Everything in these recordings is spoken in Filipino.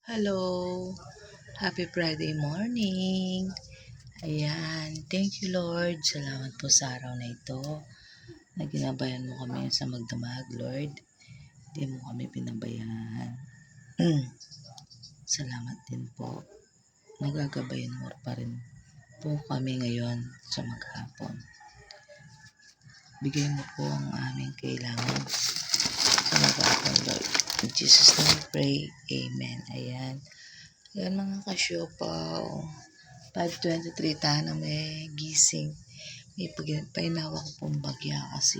Hello, happy Friday morning. Ayan, thank you Lord. Salamat po sa araw na ito na ginabayan mo kami sa magdamag, Lord. Hindi mo kami pinabayaan. Salamat din po. Nagagabayan mo pa rin po kami ngayon sa maghapon. Bigay mo po ang aming kailangan sa maghapon, Lord. In Jesus' name we pray. Amen. Ayan. Ayan mga kasyopaw. 5:23 tayo na may gising. May painawa ko pong bagya kasi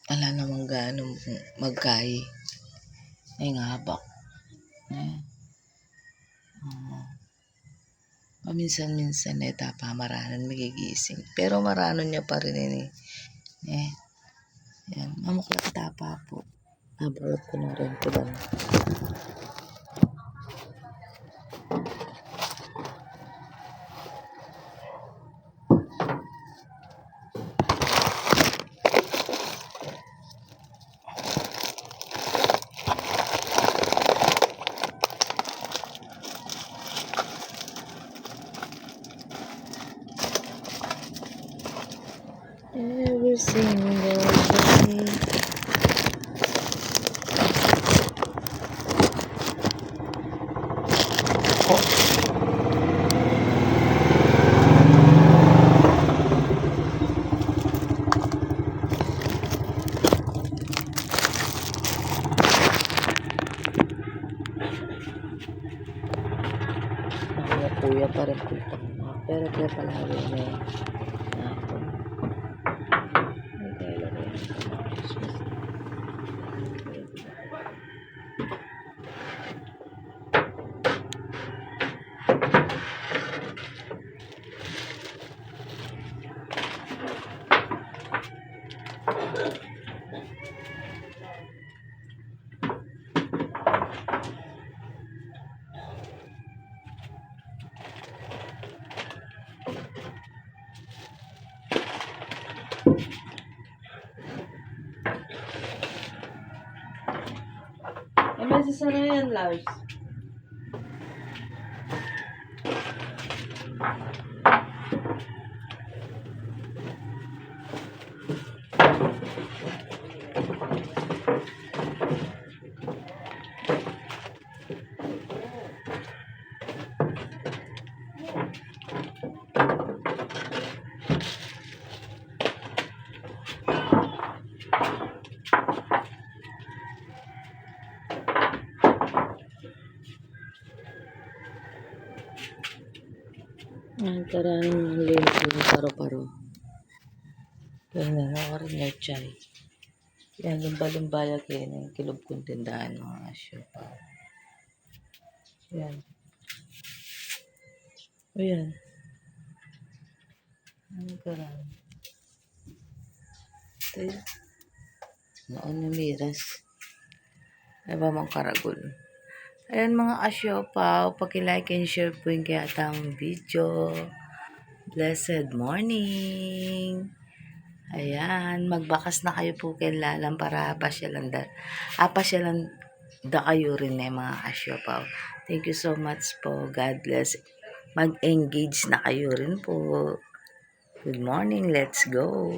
wala namang gaano magkayi. Ay nga habak. Paminsan-minsan na pamaranan magigising. Pero marano niya pa rin eh. Yan. Mamuklat tapa po. Nabalot ko na rin po doon. Every single day. Kuya pa rin po ito. Pero kaya palagi na yun. May kailan na yun. May sasara yan, Lars. Ang karaming mga lento ng paro-paro. Kaya nga rin na chay. Yan, lumba-lumbaya kayo ng kilob kong tindahan mga siopaw. Yan. O yan. Ang karami. Ito yun. Noon na miras. Ay ba mga karagol. Ayan mga asyopaw, paki-like and share po yung kayatang video. Blessed morning! Ayan, magbakas na kayo po kay Lalang para pasyalan da kayo rin mga asyopaw. Thank you so much po. God bless. Mag-engage na kayo rin po. Good morning, let's go!